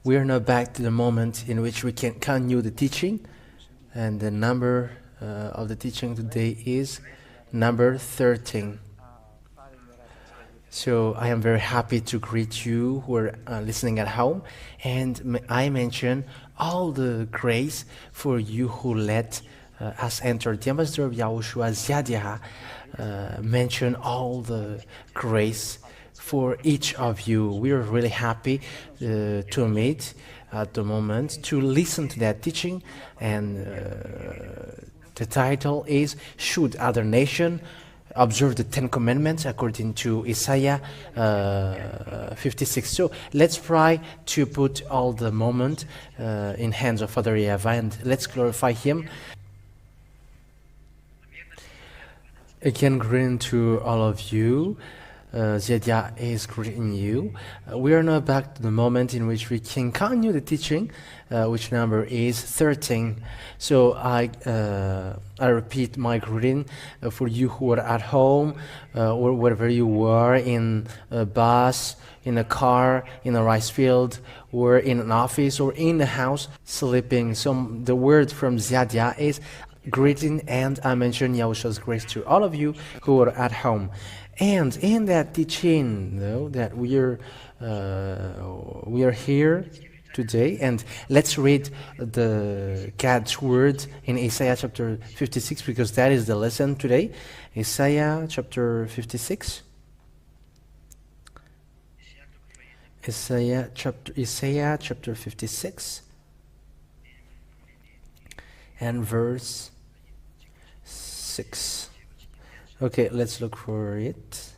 We are now back to the moment in which we can continue the teaching, and the number of the teaching today is number 13. So I am very happy to greet you who are listening at home, and I mention all the grace for you who let us enter. The ambassador of YAHOSHUAH, Ziadia, mention all the grace for each of you. We are really happy to meet at the moment, to listen to that teaching, and the title is Should Other Nation Observe the Ten Commandments according to Isaiah 56. So let's try to put all the moment in hands of Father YAHOSHUAH, and let's glorify him. Again, greeting to all of you. Ziadia is greeting you. We are now back to the moment in which we can continue the teaching, which number is 13. So I repeat my greeting for you who are at home, or wherever you are, in a bus, in a car, in a rice field, or in an office, or in a house, sleeping. So the word from Ziadia is greeting, and I mention YAHOSHUAH's grace to all of you who are at home. And in that teaching, though, that we are here today, and let's read the God's word in Isaiah chapter 56, because that is the lesson today. Isaiah chapter 56. Isaiah chapter 56 and verse 6. Okay, let's look for it.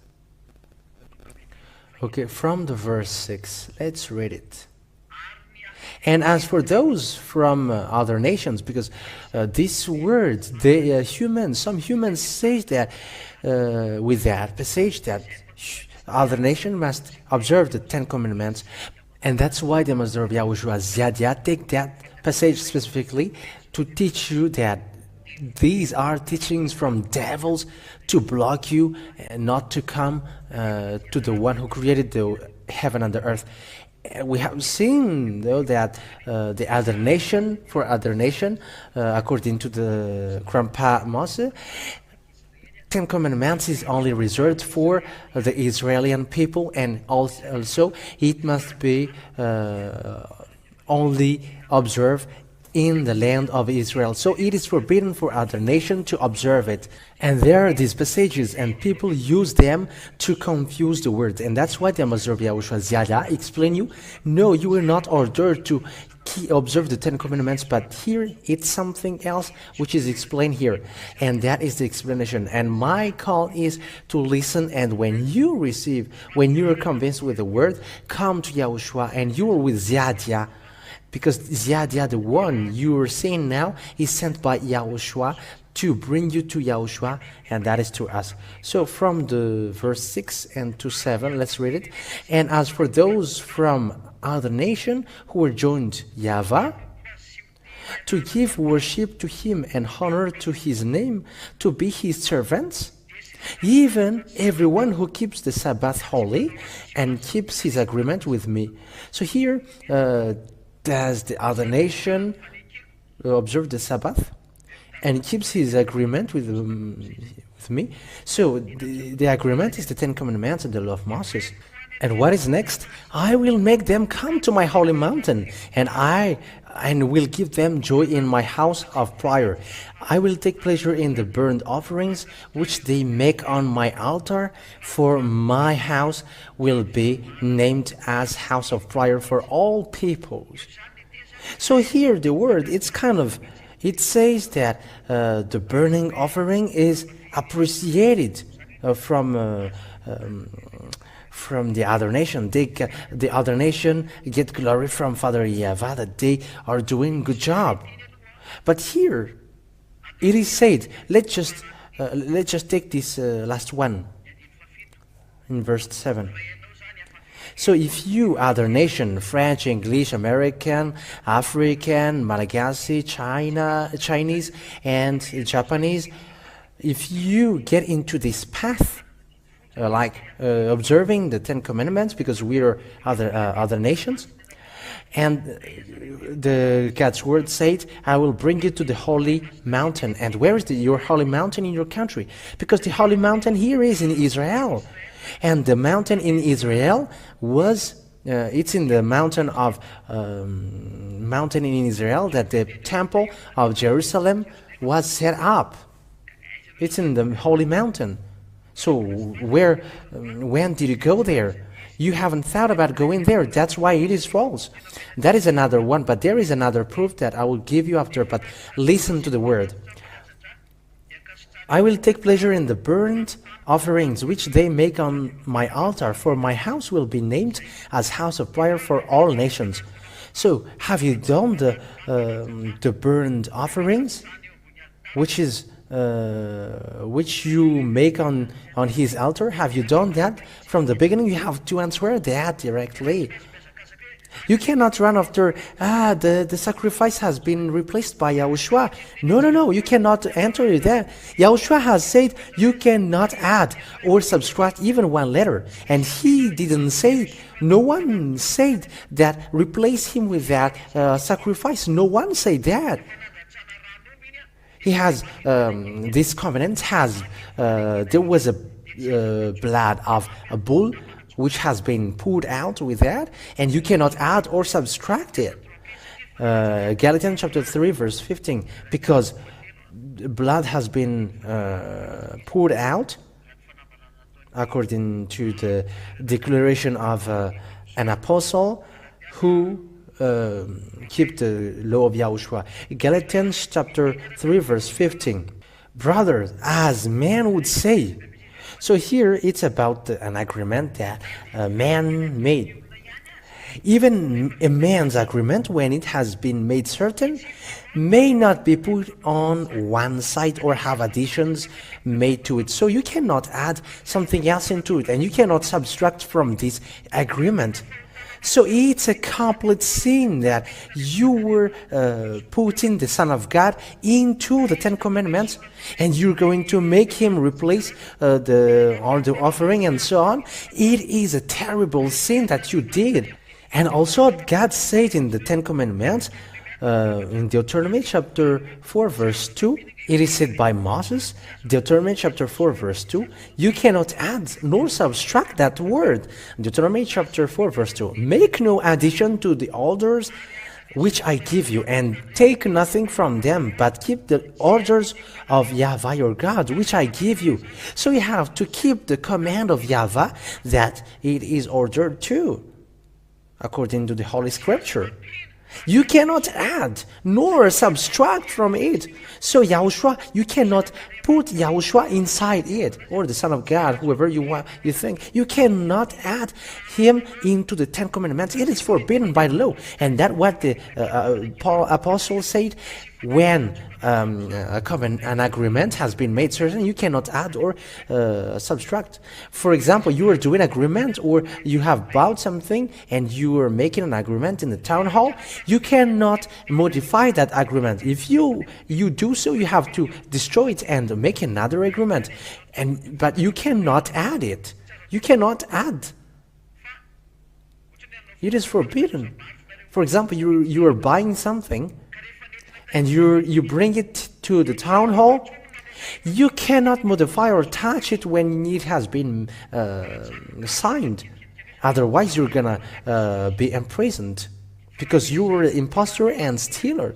Okay, from the verse 6, let's read it. And as for those from other nations, because this word, some humans say that with that passage that other nation must observe the Ten Commandments, and that's why the Master of YAHOSHUAH Ziadia take that passage specifically to teach you that these are teachings from devils to block you and not to come to the one who created the heaven and the earth. We have seen, though, that the other nation, according to the Grandpa Moses, Ten Commandments is only reserved for the Israeli people, and also it must be only observed in the land of Israel. So it is forbidden for other nations to observe it. And there are these passages, and people use them to confuse the words. And that's why the Master of YAHOSHUAH Ziadia explain you, no, you were not ordered to observe the Ten Commandments, but here it's something else which is explained here. And that is the explanation. And my call is to listen, and when you are convinced with the word, come to YAHOSHUAH, and you are with Ziadia. Because Ziadia, the one you are seeing now, is sent by YAHOSHUAH to bring you to YAHOSHUAH, and that is to us. So from the verse 6 and to 7, let's read it. And as for those from other nation who are joined Yahweh, to give worship to him and honor to his name, to be his servants, even everyone who keeps the Sabbath holy and keeps his agreement with me. So here, does the other nation observe the Sabbath and keeps his agreement with me? So the agreement is the Ten Commandments and the law of Moses. And what is next? I will make them come to my holy mountain, and will give them joy in my house of prayer. I will take pleasure in the burnt offerings which they make on my altar, for my house will be named as house of prayer for all peoples. So here the word, it says that the burning offering is appreciated from the other nation. The other nation get glory from Father YAHOSHUAH that they are doing good job. But here it is said, let's just take this last one in verse 7. So if you, other nation, French, English, American, African, Malagasy, Chinese, and Japanese, if you get into this path, observing the Ten Commandments because we are other nations. And the God's word said, I will bring you to the holy mountain. And where is your holy mountain in your country? Because the holy mountain here is in Israel. And the mountain in Israel was, it's in the mountain in Israel that the temple of Jerusalem was set up. It's in the holy mountain. So when did you go there? You haven't thought about going there. That's why it is false. That is another one, but there is another proof that I will give you after, but listen to the word. I will take pleasure in the burnt offerings which they make on my altar, for my house will be named as house of prayer for all nations. So, have you done the burnt offerings, which you make on his altar? Have you done that from the beginning? You have to answer that directly. You cannot run after, the sacrifice has been replaced by YAHOSHUAH. No, you cannot enter that. YAHOSHUAH has said you cannot add or subtract even one letter. And he didn't say, no one said that replace him with that sacrifice. No one said that. He has, this covenant has, there was a blood of a bull which has been poured out with that, and you cannot add or subtract it. Galatians chapter 3 verse 15, because blood has been poured out according to the declaration of an apostle who keep the law of YAHOSHUAH. Galatians chapter 3 verse 15. Brothers, as man would say. So here it's about an agreement that a man made. Even a man's agreement, when it has been made certain, may not be put on one side or have additions made to it. So you cannot add something else into it, and you cannot subtract from this agreement. So it's a complete sin that you were putting the Son of God into the Ten Commandments, and you're going to make him replace all the offering and so on. It is a terrible sin that you did. And also God said in the Ten Commandments, in Deuteronomy chapter 4 verse 2, it is said by Moses, Deuteronomy chapter 4 verse 2, you cannot add nor subtract that word. Deuteronomy chapter 4 verse 2, make no addition to the orders which I give you, and take nothing from them, but keep the orders of Yahweh your God, which I give you. So you have to keep the command of Yahweh that it is ordered to, according to the Holy Scripture. You cannot add nor subtract from it. So YAHOSHUAH, you cannot put YAHOSHUAH inside it, or the Son of God, whoever you want, you think. You cannot add him into the Ten Commandments. It is forbidden by law. And that's what the apostle said. When an agreement has been made certain, you cannot add or subtract. For example, you are doing agreement, or you have bought something and you are making an agreement in the town hall. You cannot modify that agreement. If you do so, you have to destroy it and make another agreement. But you cannot add it. You cannot add. It is forbidden. For example, you are buying something, and you bring it to the town hall. You cannot modify or touch it when it has been signed. Otherwise, you're gonna be imprisoned, because you were an impostor and stealer.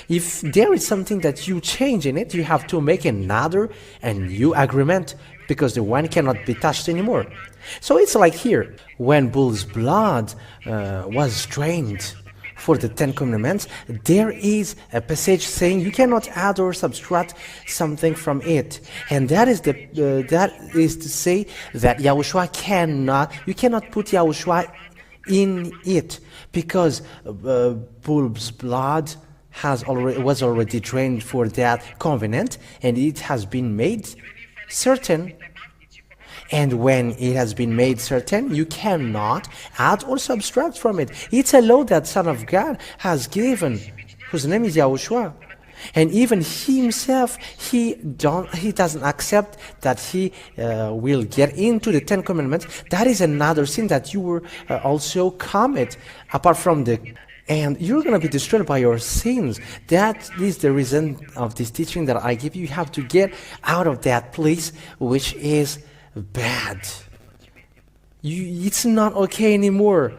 If there is something that you change in it, you have to make another and new agreement, because the one cannot be touched anymore. So it's like here, when bull's blood was drained for the Ten Commandments, there is a passage saying you cannot add or subtract something from it, and that is to say that YAHOSHUAH you cannot put YAHOSHUAH in it, because bull's blood was already drained for that covenant, and it has been made certain. And when it has been made certain, you cannot add or subtract from it. It's a law that Son of God has given, whose name is YAHOSHUAH. And even he himself, he doesn't accept that he will get into the Ten Commandments. That is another sin that you will also commit, apart from the, and you're going to be destroyed by your sins. That is the reason of this teaching that I give you. You have to get out of that place which is bad. It's not okay anymore.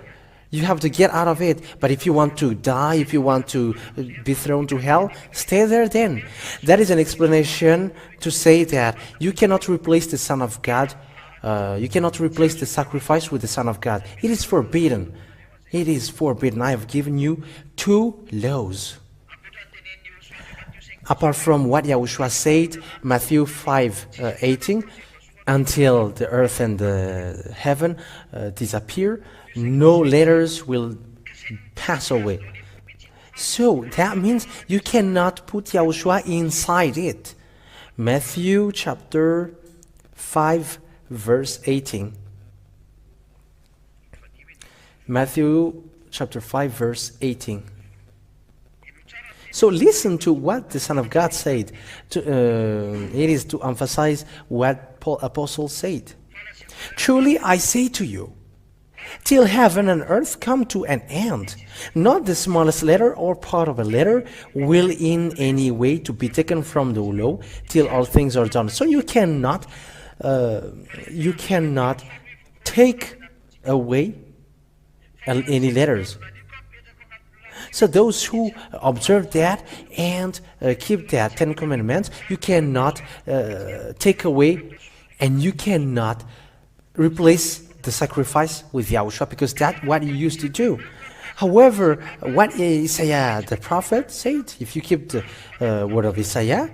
You have to get out of it. But if you want to die, if you want to be thrown to hell, stay there then. That is an explanation to say that you cannot replace the Son of God. You cannot replace the sacrifice with the Son of God. It is forbidden. It is forbidden. I have given you 2 laws. Apart from what Yahushua said, Matthew 5:18, until the earth and the heaven disappear, no letters will pass away. So that means you cannot put Yahushua inside it. Matthew chapter 5 verse 18. Matthew chapter 5 verse 18. So listen to what the Son of God said. It is to emphasize what Paul Apostle said. Truly I say to you, till heaven and earth come to an end, not the smallest letter or part of a letter will in any way to be taken from the law till all things are done. So you cannot take away any letters. So those who observe that and keep that 10 commandments, you cannot take away and you cannot replace the sacrifice with Yahushua, because that's what you used to do. However, what Isaiah the prophet said, if you keep the word of Isaiah,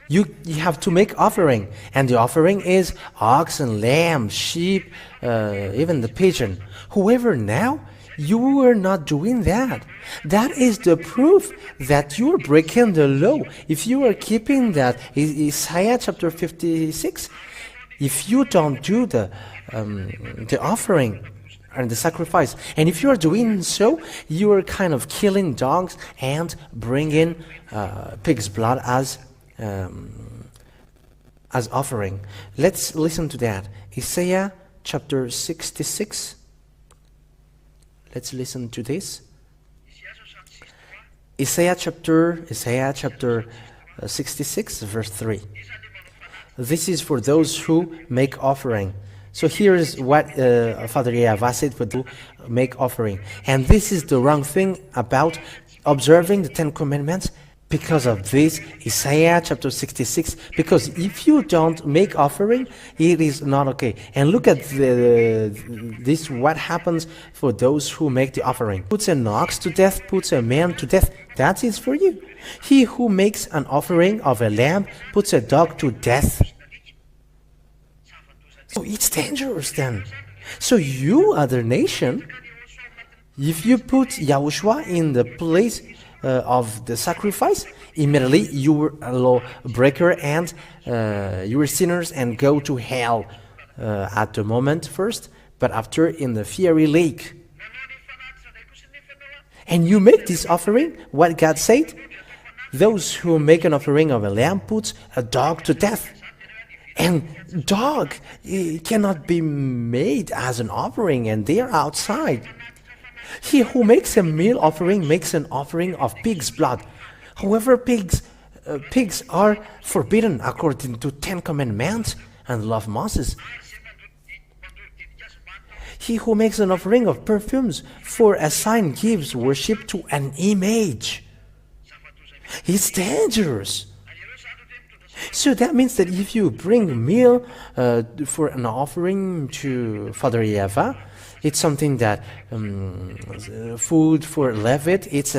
you have to make offering, and the offering is oxen, lamb, sheep, even the pigeon. However, now you are not doing that. That is the proof that you are breaking the law. If you are keeping that, Isaiah chapter 56, if you don't do the offering and the sacrifice, and if you are doing so, you are kind of killing dogs and bringing pig's blood as offering. Let's listen to that. Isaiah chapter 66. Let's listen to this. Isaiah chapter 66 verse 3. This is for those who make offering. So here is what Father Yahweh said would do, make offering. And this is the wrong thing about observing the 10 commandments. Because of this, Isaiah chapter 66, because if you don't make offering, it is not okay. And look at this, what happens for those who make the offering. Puts an ox to death, puts a man to death. That is for you. He who makes an offering of a lamb puts a dog to death. So it's dangerous then. So you, other nation, if you put Yahushua in the place of the sacrifice, immediately you were a lawbreaker and you were sinners and go to hell at the moment first, but after in the fiery lake. And you make this offering, what God said, those who make an offering of a lamb puts a dog to death. And dog cannot be made as an offering, and they are outside. He who makes a meal offering makes an offering of pig's blood. However, pigs are forbidden according to 10 commandments and law of Moses. He who makes an offering of perfumes for a sign gives worship to an image. It's dangerous. So that means that if you bring meal for an offering to Father Yahweh, it's something that food for Levit. It's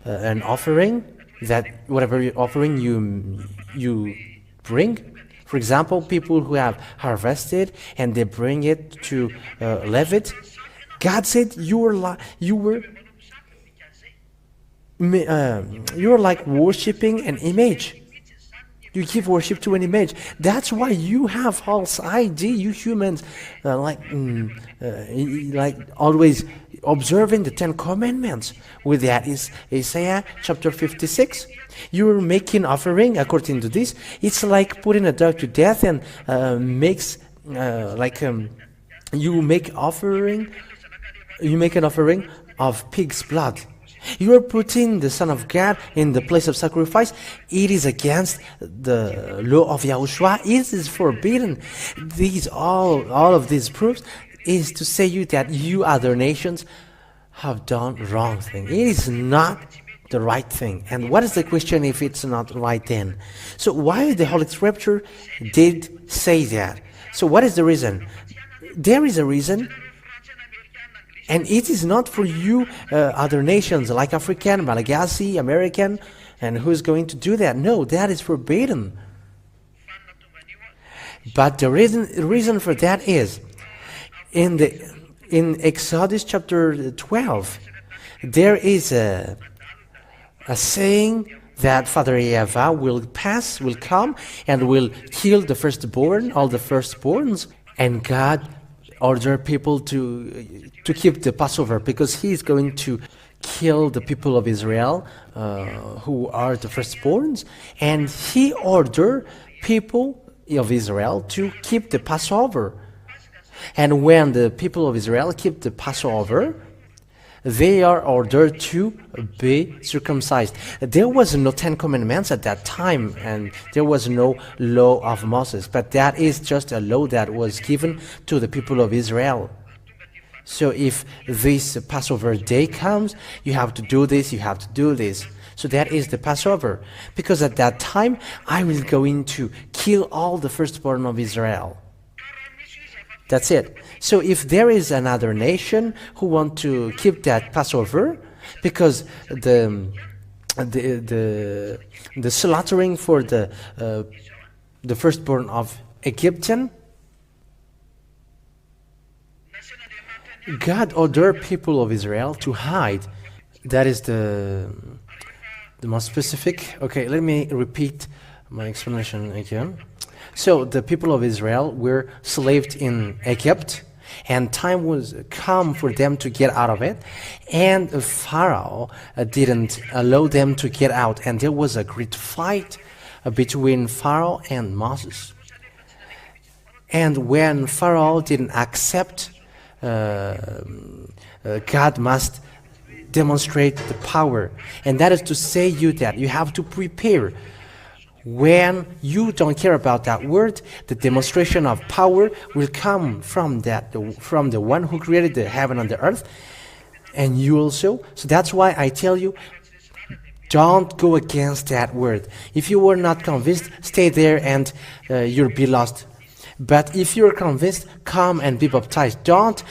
an offering that whatever offering you bring. For example, people who have harvested and they bring it to Levit. God said you were like worshiping an image. You give worship to an image. That's why you have false ID, you humans, like always observing the 10 Commandments. With that is Isaiah chapter 56. You're making offering according to this. It's like putting a dog to death and you make an offering of pig's blood. You are putting the Son of God in the place of sacrifice. It is against the law of YAHOSHUAH. It is forbidden. All of these proofs is to say you that you other nations have done wrong thing. It is not the right thing. And what is the question if it's not right then? So why the Holy Scripture did say that? So what is the reason? There is a reason. And it is not for you other nations like African, Malagasy, American, and who's going to do that? No, that is forbidden. But the reason for that is in Exodus chapter 12, there is a saying that Father Yahweh will come and will kill the firstborn, all the firstborns, and God order people to keep the Passover because he is going to kill the people of Israel who are the firstborns, and he ordered people of Israel to keep the Passover. And when the people of Israel keep the Passover, they are ordered to be circumcised. There was no 10 Commandments at that time, and there was no law of Moses, but that is just a law that was given to the people of Israel. So if this Passover day comes, you have to do this, you have to do this. So that is the Passover. Because at that time, I will going to kill all the firstborn of Israel. That's it. So if there is another nation who want to keep that Passover, because the slaughtering for the firstborn of Egyptian, God ordered people of Israel to hide. That is the most specific. Okay, let me repeat my explanation again. So the people of Israel were slaved in Egypt, and time was come for them to get out of it, and Pharaoh didn't allow them to get out, and there was a great fight between Pharaoh and Moses. And when Pharaoh didn't accept, God must demonstrate the power, and that is to say you that you have to prepare. When you don't care about that word, the demonstration of power will come from the one who created the heaven and the earth, and you also. So that's why I tell you, don't go against that word. If you were not convinced, stay there and you'll be lost. But if you're convinced, come and be baptized. Don't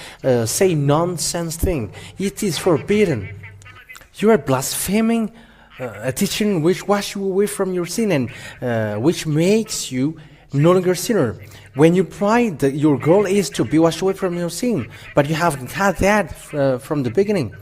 say nonsense thing. It is forbidden. You are blaspheming a teaching which washes you away from your sin and which makes you no longer sinner. When you pray, your goal is to be washed away from your sin, but you haven't had that from the beginning.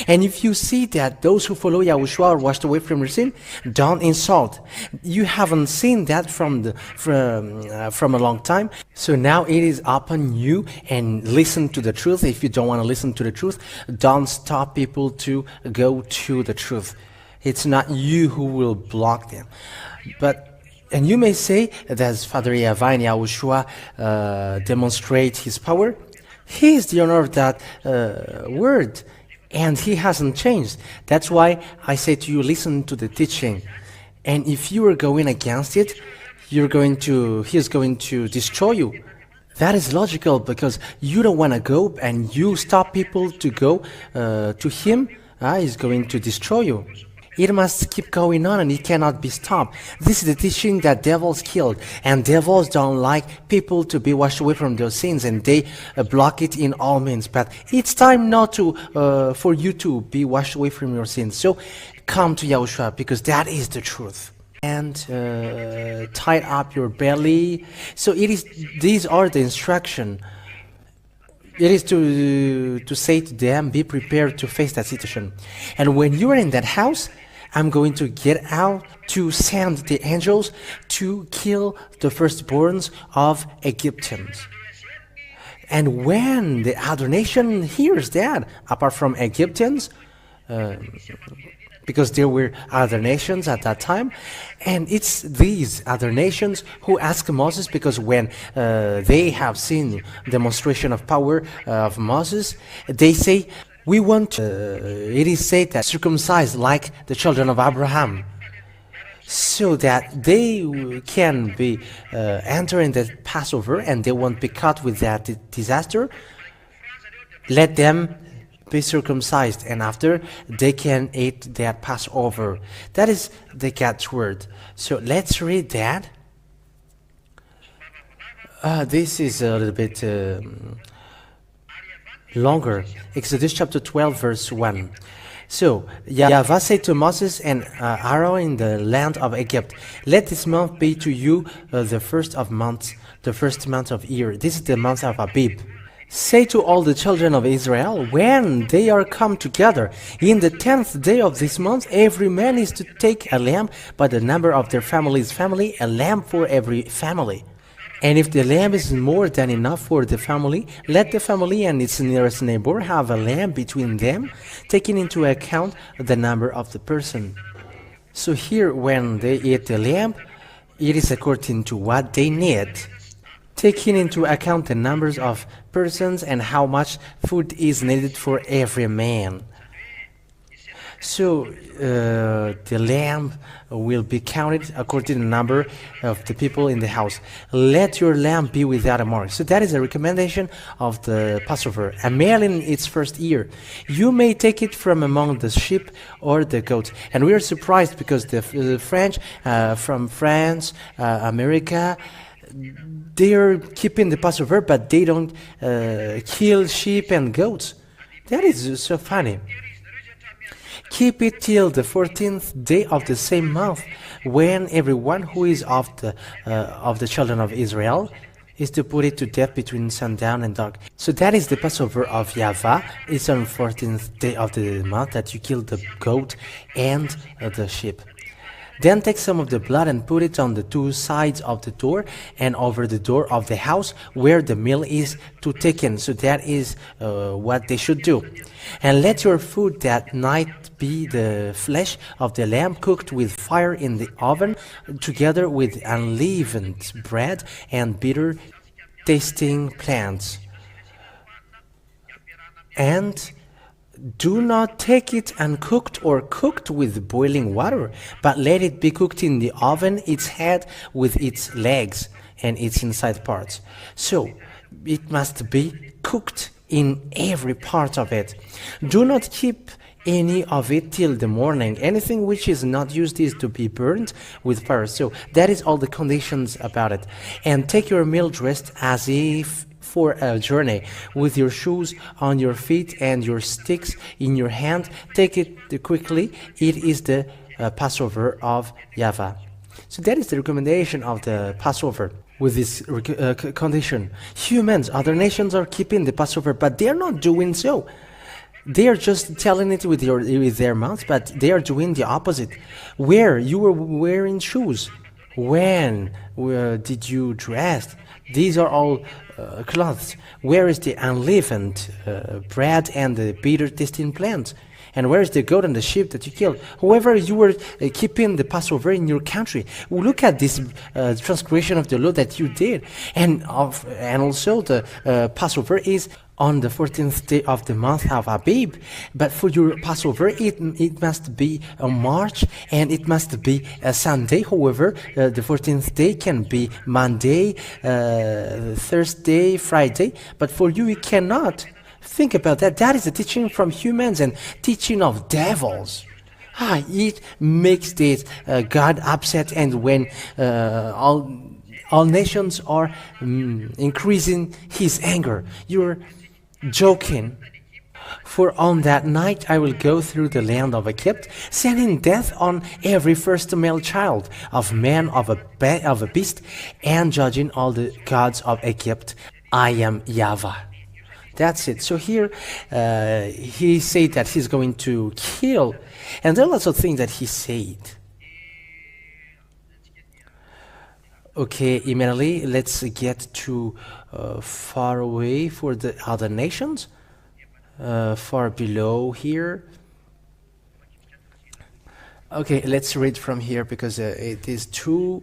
And if you see that those who follow YAHOSHUAH are washed away from your sin, don't insult. You haven't seen that from a long time. So now it is upon you, and listen to the truth. If you don't want to listen to the truth, don't stop people to go to the truth. It's not you who will block them. And you may say that Father Yahweh and YAHOSHUAH demonstrate his power. He is the owner of that word, and he hasn't changed. That's why I say to you, listen to the teaching. And if you are going against it, he is going to destroy you. That is logical, because you don't want to go and you stop people to go to him. He's going to destroy you. It must keep going on, and it cannot be stopped. This is the teaching that devils killed, and devils don't like people to be washed away from their sins, and they block it in all means. But it's time now for you to be washed away from your sins. So come to YAHOSHUAH, because that is the truth. And tie up your belly. So these are the instruction. It is to say to them, be prepared to face that situation. And when you are in that house, I'm going to get out to send the angels to kill the firstborns of Egyptians. And when the other nation hears that, apart from Egyptians, because there were other nations at that time, and it's these other nations who ask Moses, because when they have seen demonstration of power of Moses, they say, we want, it is said that circumcised like the children of Abraham, so that they can be entering the Passover and they won't be caught with that disaster. Let them be circumcised, and after they can eat that Passover. That is the God's word. So let's read that. This is a little bit longer. Exodus chapter 12 verse 1. So Yahweh said to Moses and Aaron in the land of Egypt, let this month be to you the first month of year. This is the month of Abib. Say to all the children of Israel, when they are come together, in the 10th day of this month, every man is to take a lamb by the number of their family's family, a lamb for every family. And if the lamb is more than enough for the family, let the family and its nearest neighbor have a lamb between them, taking into account the number of the person. So here, when they eat the lamb, it is according to what they need, taking into account the numbers of persons and how much food is needed for every man. So the lamb will be counted according to the number of the people in the house. Let your lamb be without a mark. So that is a recommendation of the Passover. A male in its first year. You may take it from among the sheep or the goats. And we are surprised because the French, from France, America, they are keeping the Passover, but they don't kill sheep and goats. That is so funny. Keep it till the 14th day of the same month, when everyone who is of the children of Israel is to put it to death between sundown and dark. So that is the Passover of Yahweh. It's on 14th day of the month that you kill the goat and the sheep. Then take some of the blood and put it on the two sides of the door and over the door of the house where the meal is to taken. So that is what they should do. And let your food that night be the flesh of the lamb cooked with fire in the oven, together with unleavened bread and bitter tasting plants. And do not take it uncooked or cooked with boiling water, but let it be cooked in the oven, its head with its legs and its inside parts. So it must be cooked in every part of it. Do not keep any of it till the morning. Anything which is not used is to be burned with fire. So that is all the conditions about it. And take your meal dressed as if for a journey, with your shoes on your feet and your sticks in your hand. Take it quickly. It is the Passover of Yahweh. So that is the recommendation of the Passover. With this condition, humans, other nations are keeping the Passover, but they are not doing so. They are just telling it with their mouths, but they are doing the opposite. Where you were wearing shoes, when did you dress? These are all clothes. Where is the unleavened bread and the bitter tasting plants? And where is the goat and the sheep that you killed? However, you were keeping the Passover in your country. Look at this transgression of the law that you did. And also the Passover is on the 14th day of the month of Abib. But for your Passover, it must be a March and it must be a Sunday. However, the 14th day can be Monday, Thursday, Friday. But for you, it cannot. Think about that. That is a teaching from humans and teaching of devils. It makes this God upset, and when all nations are increasing his anger. You're joking. For on that night I will go through the land of Egypt, sending death on every first male child, of man, of a beast, and judging all the gods of Egypt. I am Yahweh. That's it. So here he said that he's going to kill, and there are lots of things that he said. Okay, immediately let's get to far away for the other nations, far below here. Okay, let's read from here because it is too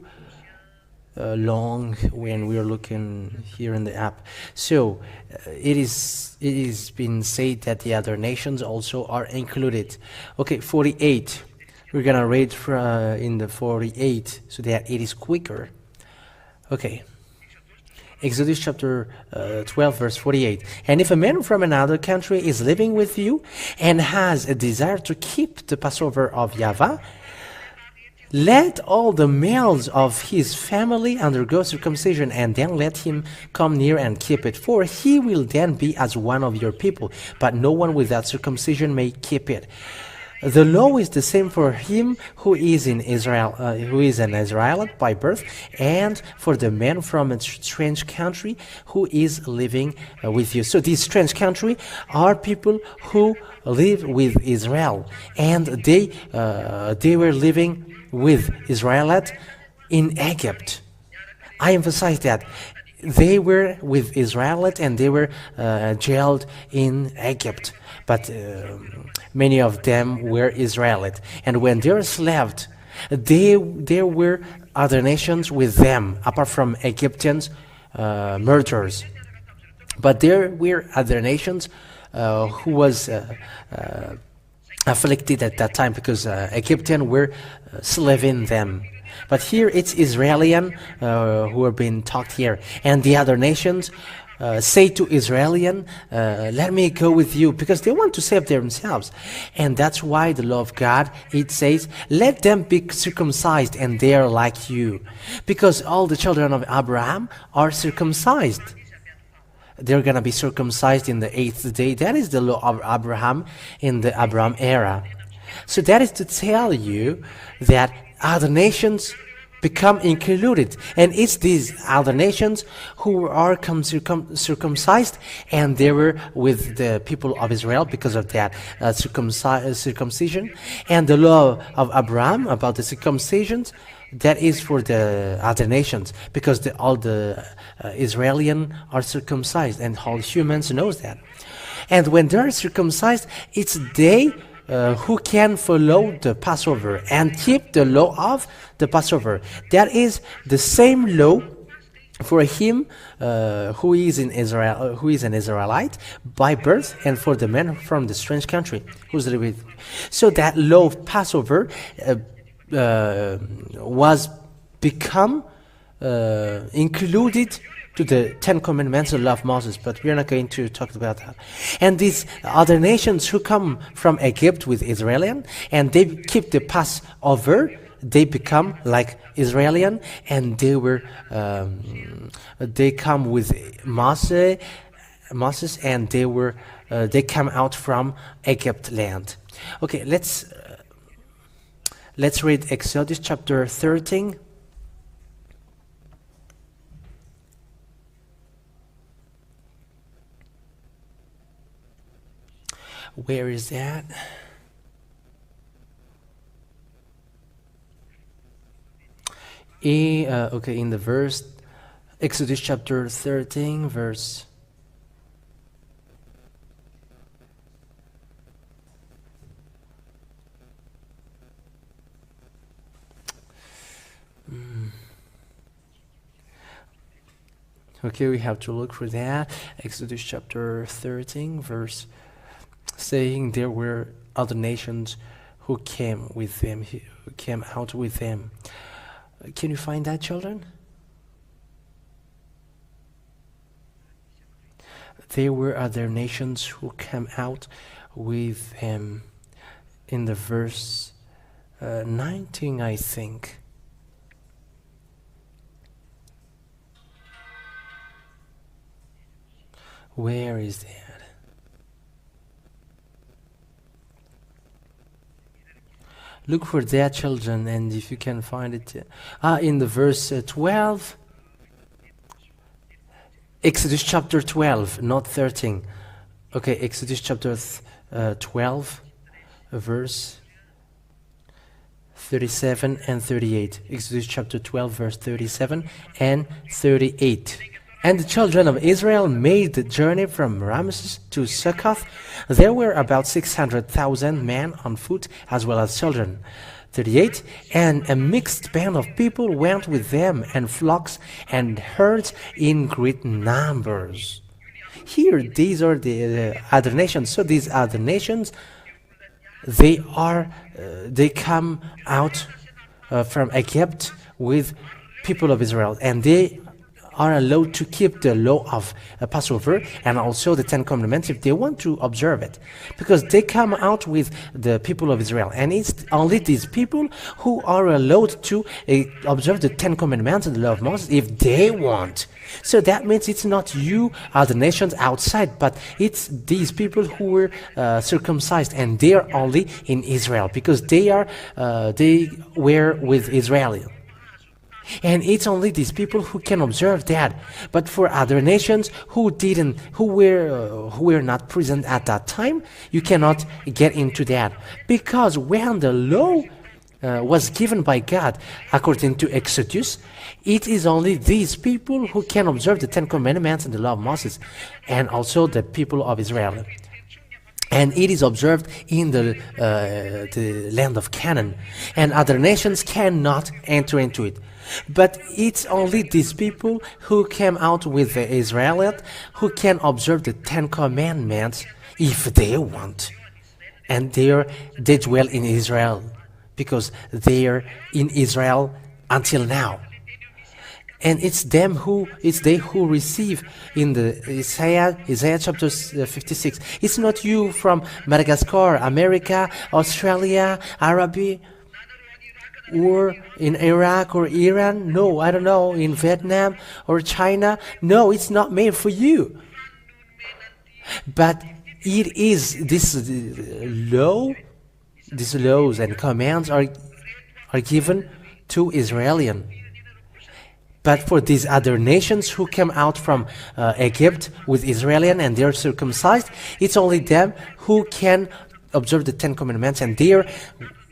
long when we're looking here in the app. So it is been said that the other nations also are included. Okay, 48. We're gonna read in the 48 so that it is quicker. Okay. Exodus chapter 12 verse 48. And if a man from another country is living with you and has a desire to keep the Passover of Yahweh, let all the males of his family undergo circumcision, and then let him come near and keep it, for he will then be as one of your people, but no one without circumcision may keep it. The law is the same for him who is in Israel, who is an Israelite by birth, and for the man from a strange country who is living with you. So these strange country are people who live with Israel, and they were living with Israelites in Egypt. I emphasize that they were with Israelites and they were jailed in Egypt. But many of them were Israelite. And when they were enslaved, there were other nations with them, apart from Egyptians, murderers. But there were other nations who was afflicted at that time because Egyptians were slaving them. But here it's Israelian who are being talked here. And the other nations say to Israelian, let me go with you, because they want to save themselves. And that's why the law of God, it says, let them be circumcised and they are like you. Because all the children of Abraham are circumcised. They're going to be circumcised in the 8th day. That is the law of Abraham in the Abraham era. So that is to tell you that other nations become included, and it's these other nations who are circumcised, and they were with the people of Israel because of that circumcision. And the law of Abraham about the circumcisions, that is for the other nations, because all the Israelians are circumcised, and all humans knows that. And when they're circumcised, it's they who can follow the Passover and keep the law of the Passover. That is the same law for him who is in Israel, who is an Israelite by birth, and for the man from the strange country who's living. So that law of Passover was become included to the 10 Commandments, the law of Moses, but we're not going to talk about that. And these other nations who come from Egypt with Israelian, and they keep the Passover, they become like Israelian, and they were they come with Moses, and they come out from Egypt land. Okay, let's read Exodus chapter 13. Where is that? Okay, in the verse, Exodus chapter 13, verse. Okay, we have to look for that. Exodus chapter 13, verse, saying there were other nations who came with them, who came out with them. Can you find that, children? There were other nations who came out with them in the verse 19, I think. Where is that? Look for that, children, and if you can find it. In the verse 12. Exodus chapter 12, not 13. Okay, Exodus chapter 12, verse 37 and 38. Exodus chapter 12, verse 37 and 38. And the children of Israel made the journey from Ramses to Succoth. There were about 600,000 men on foot, as well as children. 38. And a mixed band of people went with them, and flocks and herds in great numbers. Here, these are the other nations. So these other nations, they come out from Egypt with people of Israel, and they are allowed to keep the law of Passover and also the Ten Commandments if they want to observe it, because they come out with the people of Israel, and it's only these people who are allowed to observe the Ten Commandments and the law of Moses if they want. So that means it's not you, other nations outside, but it's these people who were circumcised, and they are only in Israel because they were with Israel. And it's only these people who can observe that. But for other nations who were not present at that time, you cannot get into that, because when the law was given by God according to Exodus, it is only these people who can observe the Ten Commandments and the law of Moses, and also the people of Israel. And it is observed in the land of Canaan, and other nations cannot enter into it. But it's only these people who came out with the Israelites who can observe the Ten Commandments if they want. And they dwell in Israel, because they are in Israel until now. And it's they who receive in the Isaiah chapter 56. It's not you from Madagascar, America, Australia, Arabia, or in Iraq or Iran. No, I don't know, in Vietnam or China. No, it's not made for you. But it is this law, these laws and commands are given to Israelians. But for these other nations who came out from Egypt with Israelians and they're circumcised, it's only them who can observe the Ten Commandments, and they're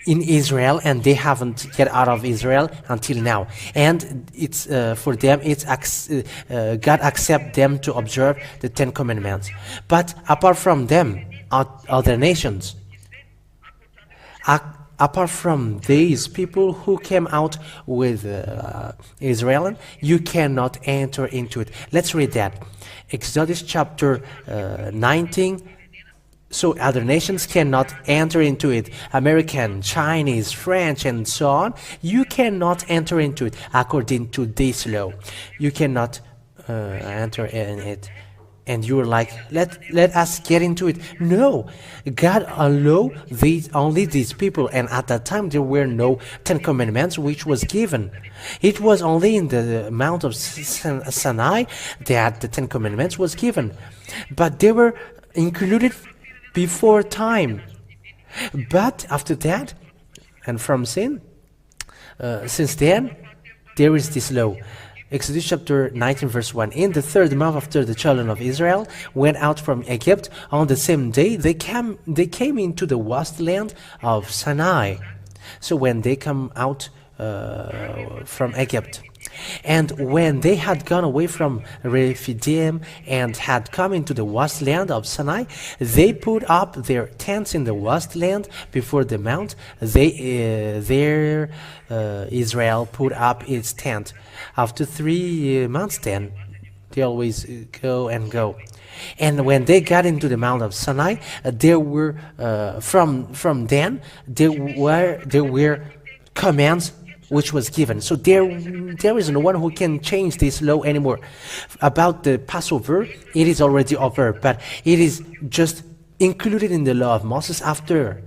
in Israel and they haven't get out of Israel until now. And it's for them, it's God accept them to observe the Ten Commandments. But apart from them, other nations, apart from these people who came out with Israel, you cannot enter into it. Let's read that. Exodus chapter 19. So other nations cannot enter into it. American, Chinese, French, and so on. You cannot enter into it according to this law. You cannot enter in it. And you're like, let us get into it. No, God allowed only these people, and at that time there were no Ten Commandments which was given. It was only in the Mount of Sinai that the Ten Commandments was given, but they were included before time. But after that, and from since then, there is this law. Exodus chapter 19 verse 1. In the third month after the children of Israel went out from Egypt, on the same day they came into the wasteland of Sinai. So when they come out from Egypt, and when they had gone away from Rephidim and had come into the wasteland of Sinai, they put up their tents in the wasteland before the mount. Israel put up its tent. After 3 months then, they always go and go. And when they got into the Mount of Sinai, there were from then there were commands which was given. So there is no one who can change this law anymore. About the Passover, it is already over, but it is just included in the law of Moses after,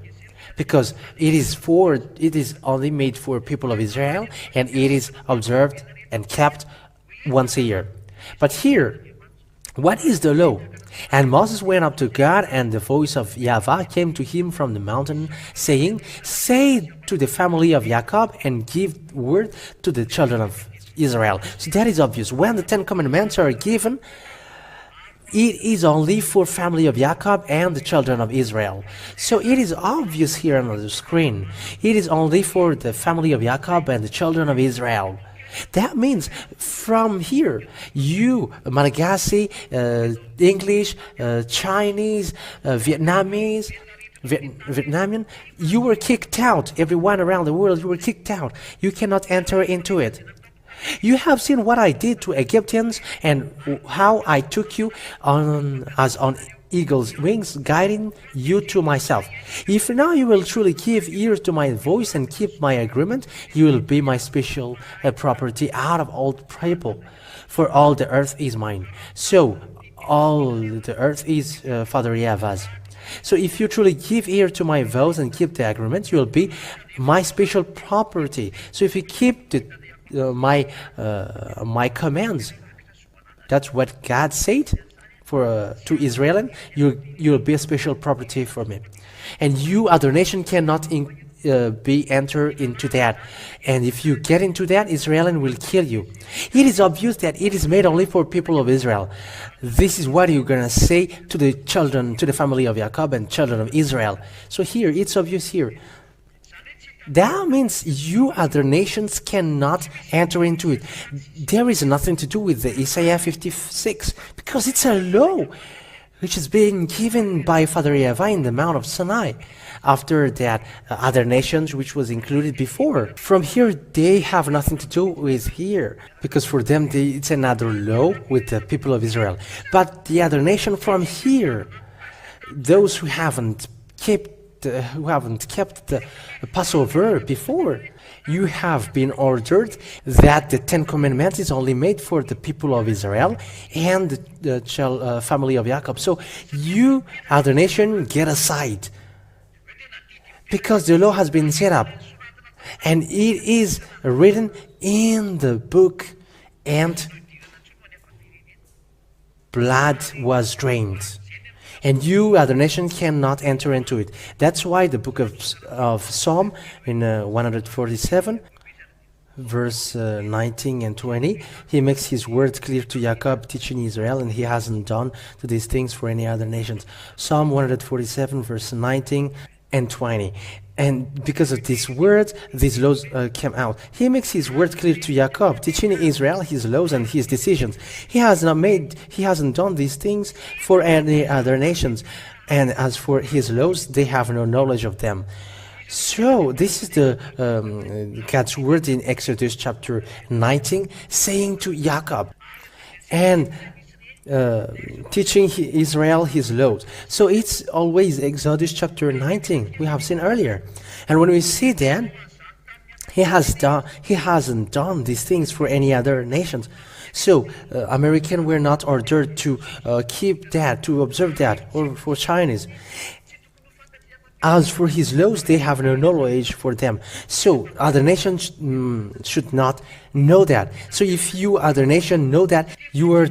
because it is only made for people of Israel, and it is observed and kept once a year. But here, what is the law? And Moses went up to God, and the voice of Yahweh came to him from the mountain, saying, say to the family of Jacob, and give word to the children of Israel. So that is obvious. When the Ten Commandments are given, It is only for family of Jacob and the children of Israel. So it is obvious here on the screen. It is only for the family of Jacob and the children of Israel. That means from here, you, Malagasy, English, Chinese, Vietnamian, you were kicked out. Everyone around the world, you were kicked out. You cannot enter into it. You have seen what I did to Egyptians and how I took you as on eagle's wings, guiding you to myself. If now you will truly give ear to my voice and keep my agreement, you will be my special property out of all people, for all the earth is mine. So all the earth is Father Yahweh's. So if you truly give ear to my vows and keep the agreement, you will be my special property. So if you keep my commands, that's what God said to Israel, you'll be a special property for me, and you other nation cannot be enter into that. And if you get into that, Israel will kill you. It is obvious that it is made only for people of Israel. This is what you're gonna say to the children, to the family of Jacob and children of Israel. So here it's obvious here. That means you other nations cannot enter into it. There is nothing to do with the Isaiah 56, because it's a law which is being given by Father Yahweh in the Mount of Sinai. After that, other nations which was included before. From here, they have nothing to do with here, because for them it's another law with the people of Israel. But the other nation from here, those who haven't kept the Passover before, you have been ordered that the Ten Commandments is only made for the people of Israel and the family of Jacob. So you, other nation, get aside, because the law has been set up, and it is written in the book, and blood was drained. And you, other nation, cannot enter into it. That's why the book of Psalm in 147, verse 19 and 20, he makes his word clear to Jacob, teaching Israel, and he hasn't done to these things for any other nations. Psalm 147, verse 19 and 20. And because of these words, these laws came out. He makes his word clear to Jacob, teaching Israel his laws and his decisions. He hasn't done these things for any other nations. And as for his laws, they have no knowledge of them. So this is the God's word in Exodus chapter 19, saying to Jacob, and teaching Israel his laws. So it's always Exodus chapter 19 we have seen earlier. And when we see that he hasn't done these things for any other nations. So American were not ordered to keep that, to observe that, or for Chinese. As for his laws, they have no knowledge for them. So other nations should not know that. So if you, other nation, know that, you were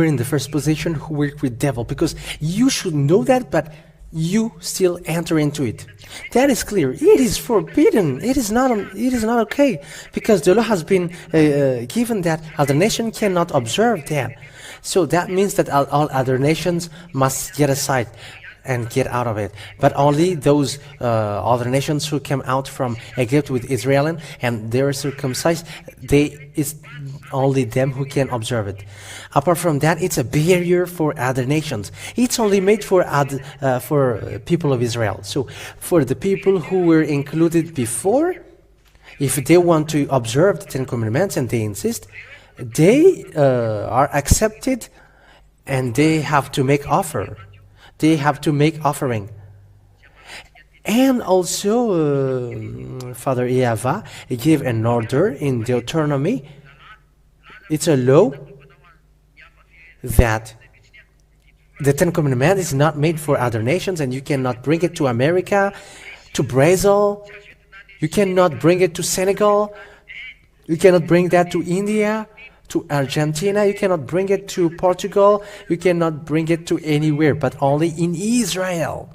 in the first position who worked with devil, because you should know that, but you still enter into it. That is clear. It is forbidden. It is not okay, because the law has been given that other nation cannot observe that. So that means that all other nations must get aside and get out of it. But only those other nations who came out from Egypt with Israel and they are circumcised, it's only them who can observe it. Apart from that, it's a barrier for other nations. It's only made for people of Israel. So for the people who were included before, if they want to observe the Ten Commandments and they insist, they are accepted, and they have to make offer. They have to make offering. And also, Father Yahweh gave an order in Deuteronomy. It's a law that the Ten Commandments is not made for other nations, and you cannot bring it to America, to Brazil. You cannot bring it to Senegal. You cannot bring that to India, to Argentina. You cannot bring it to Portugal. You cannot bring it to anywhere, but only in Israel.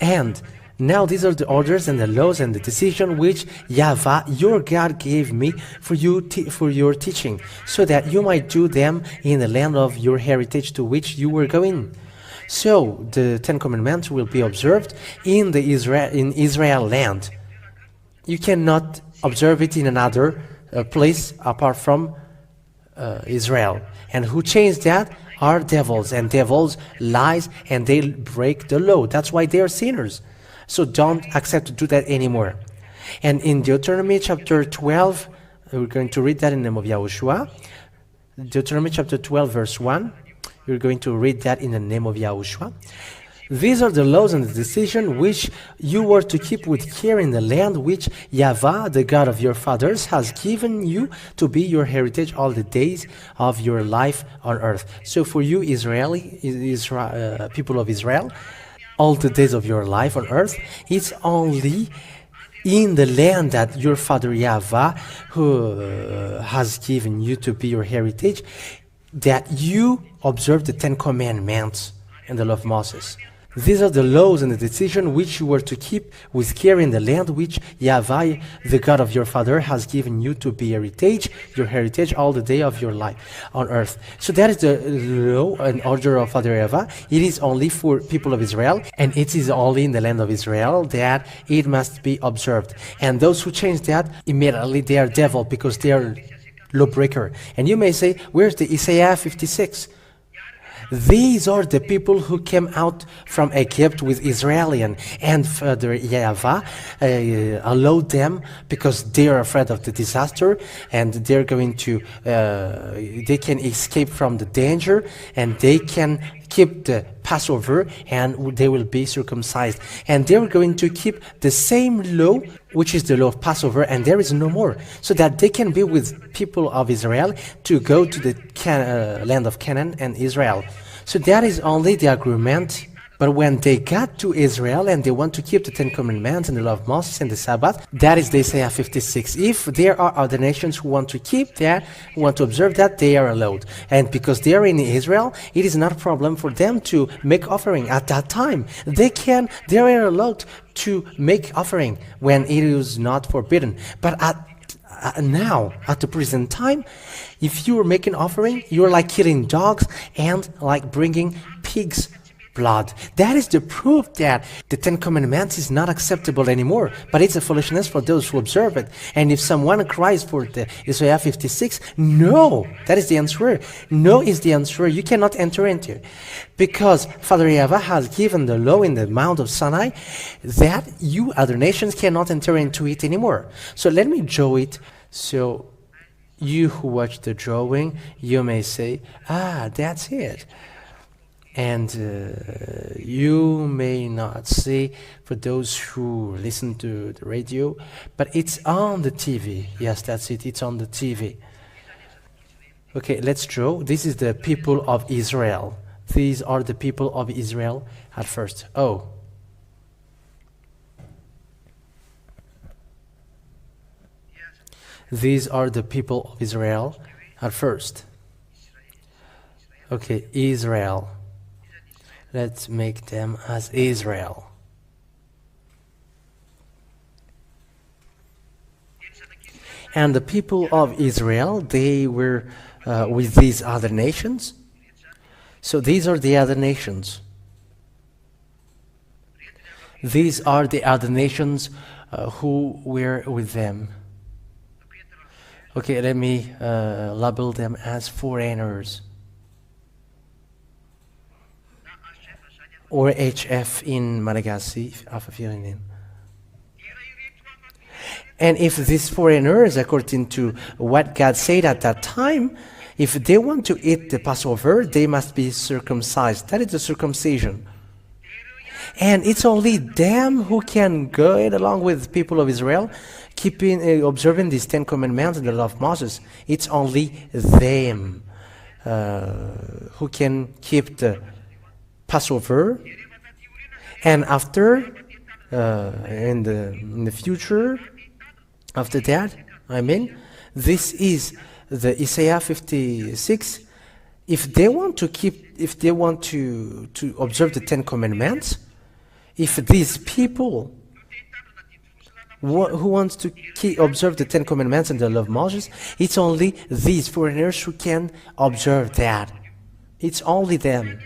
And Now these are the orders and the laws and the decision which Yahweh your God gave me for for your teaching, so that you might do them in the land of your heritage to which you were going. So the Ten Commandments will be observed in Israel land. You cannot observe it in another place apart from Israel. And who changed that are devils, and devils lies, and they break the law. That's why they are sinners. So don't accept to do that anymore. And in Deuteronomy chapter 12, we're going to read that in the name of Yahushua. Deuteronomy chapter 12 verse 1. We're going to read that in the name of Yahushua. These are the laws and the decision which you were to keep with care in the land which Yahweh, the God of your fathers, has given you to be your heritage all the days of your life on earth. So for you, people of Israel, all the days of your life on earth, it's only in the land that your father Yahweh, who has given you to be your heritage, that you observe the Ten Commandments and the law of Moses. These are the laws and the decision which you were to keep with care in the land which Yahweh, the God of your father, has given you to be your heritage all the day of your life on earth. So that is the law and order of Father Yahweh. It is only for people of Israel, and it is only in the land of Israel that it must be observed. And those who change that, immediately they are devil, because they are lawbreaker. And you may say, where's the Isaiah 56? These are the people who came out from Egypt with Israel, and Father Yahweh allowed them because they are afraid of the disaster, and they're going to, they can escape from the danger, and they can keep the Passover, and they will be circumcised. And they're going to keep the same law, which is the law of Passover, and there is no more, so that they can be with people of Israel to go to the land of Canaan and Israel. So that is only the agreement. But when they got to Israel and they want to keep the Ten Commandments and the law of Moses and the Sabbath, that is the Isaiah 56. If there are other nations who want to keep that, who want to observe that, they are allowed. And because they are in Israel, it is not a problem for them to make offering at that time. They are allowed to make offering when it is not forbidden. But now, at the present time, if you are making offering, you are like killing dogs and like bringing pigs' blood. That is the proof that the Ten Commandments is not acceptable anymore, but it's a foolishness for those who observe it. And if someone cries for the Isaiah 56, no, that is the answer. No is the answer. You cannot enter into it, because Father Yahweh has given the law in the Mount of Sinai that you other nations cannot enter into it anymore. So let me draw it. So you who watch the drawing, you may say, that's it. And you may not see, for those who listen to the radio, but it's on the TV. Yes, that's it. It's on the TV. Okay, let's draw. This is the people of Israel. These are the people of Israel at first. Oh. These are the people of Israel at first. Okay, Israel. Let's make them as Israel. And the people of Israel, they were with these other nations. So these are the other nations. These are the other nations who were with them. Okay, let me label them as foreigners. Or HF in Malagasy, and if these foreigners, according to what God said at that time, if they want to eat the Passover, they must be circumcised. That is the circumcision. And it's only them who can go along with people of Israel, observing these Ten Commandments and the law of Moses. It's only them who can keep the Passover, and after, in the future, after that, this is the Isaiah 56. If they want to observe the Ten Commandments, If these people who wants to observe the Ten Commandments and the law of Moses, it's only these foreigners who can observe that. It's only them.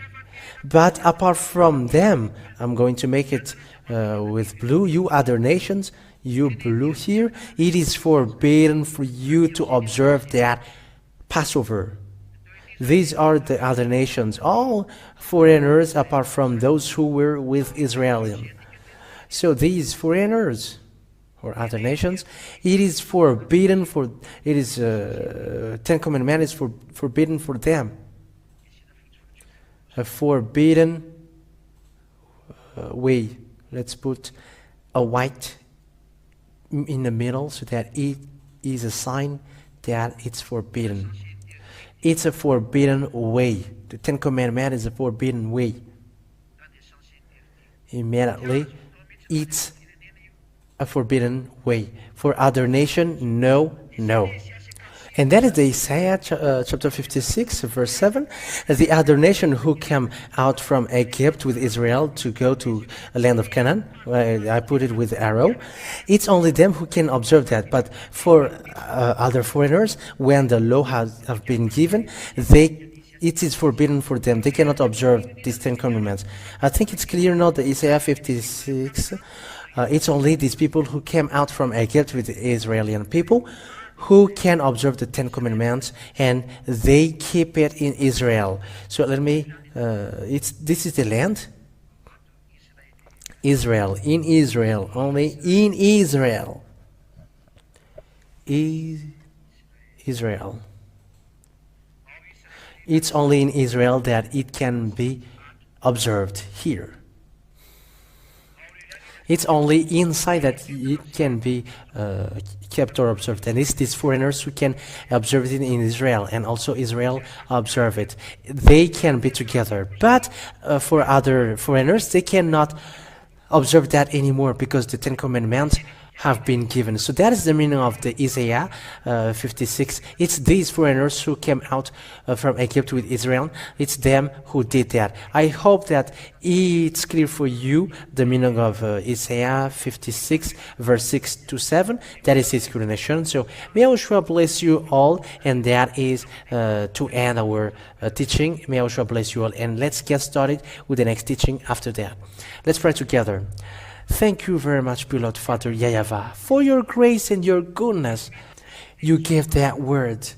But apart from them, I'm going to make it with blue, you other nations, you blue here, it is forbidden for you to observe that Passover. These are the other nations, all foreigners apart from those who were with Israel. So these foreigners or other nations, it is forbidden for, it is, Ten Commandments is forbidden for them. A forbidden way. Let's put a white in the middle so that it is a sign that it's forbidden. It's a forbidden way. The Ten Commandments is a forbidden way. Immediately, it's a forbidden way. For other nation, no, no. And that is the Isaiah chapter 56, verse 7. The other nation who came out from Egypt with Israel to go to a land of Canaan, I put it with arrow. It's only them who can observe that. But for other foreigners, when the law have been given, it is forbidden for them. They cannot observe these 10 commandments. I think it's clear now that Isaiah 56, it's only these people who came out from Egypt with the Israeli people who can observe the 10 commandments, and they keep it in Israel. So let me, this is the land. Israel, in Israel, only in Israel. Israel. It's only in Israel that it can be observed here. It's only inside that it can be kept or observed. And it's these foreigners who can observe it in Israel, and also Israel observe it. They can be together. But for other foreigners, they cannot observe that anymore because the Ten Commandments have been given. So that is the meaning of the Isaiah 56. It's these foreigners who came out from Egypt with Israel. It's them who did that. I hope that it's clear for you the meaning of Isaiah 56 verse 6 to 7. That is its explanation. So may YAHOSHUAH bless you all, and that is to end our teaching. May YAHOSHUAH bless you all, and let's get started with the next teaching after that. Let's pray together. Thank you very much, beloved Father Yahweh, for your grace and your goodness. You gave that word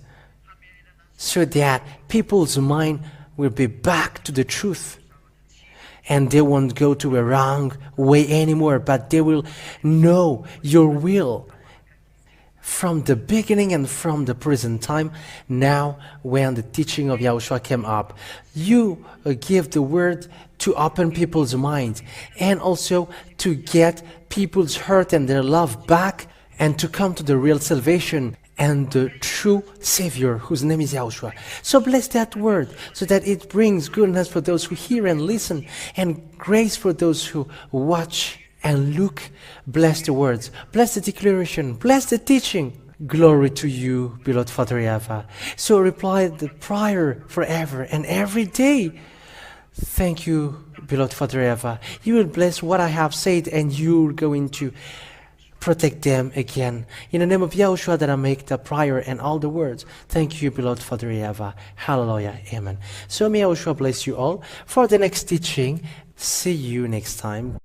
so that people's mind will be back to the truth, and they won't go to a wrong way anymore, but they will know your will from the beginning and from the present time. Now, when the teaching of YAHOSHUAH came up, you give the word to open people's minds, and also to get people's hurt and their love back, and to come to the real salvation and the true Savior, whose name is YAHOSHUAH. So bless that word, so that it brings goodness for those who hear and listen, and grace for those who watch and look. Bless the words, bless the declaration, bless the teaching. Glory to you, beloved Father Yahweh. So reply the prayer forever and every day. Thank you, beloved Father Yahweh. You will bless what I have said, and you're going to protect them again. In the name of YAHOSHUAH that I make the prayer and all the words. Thank you, beloved Father Yahweh. Hallelujah. Amen. So may YAHOSHUAH bless you all. For the next teaching, see you next time.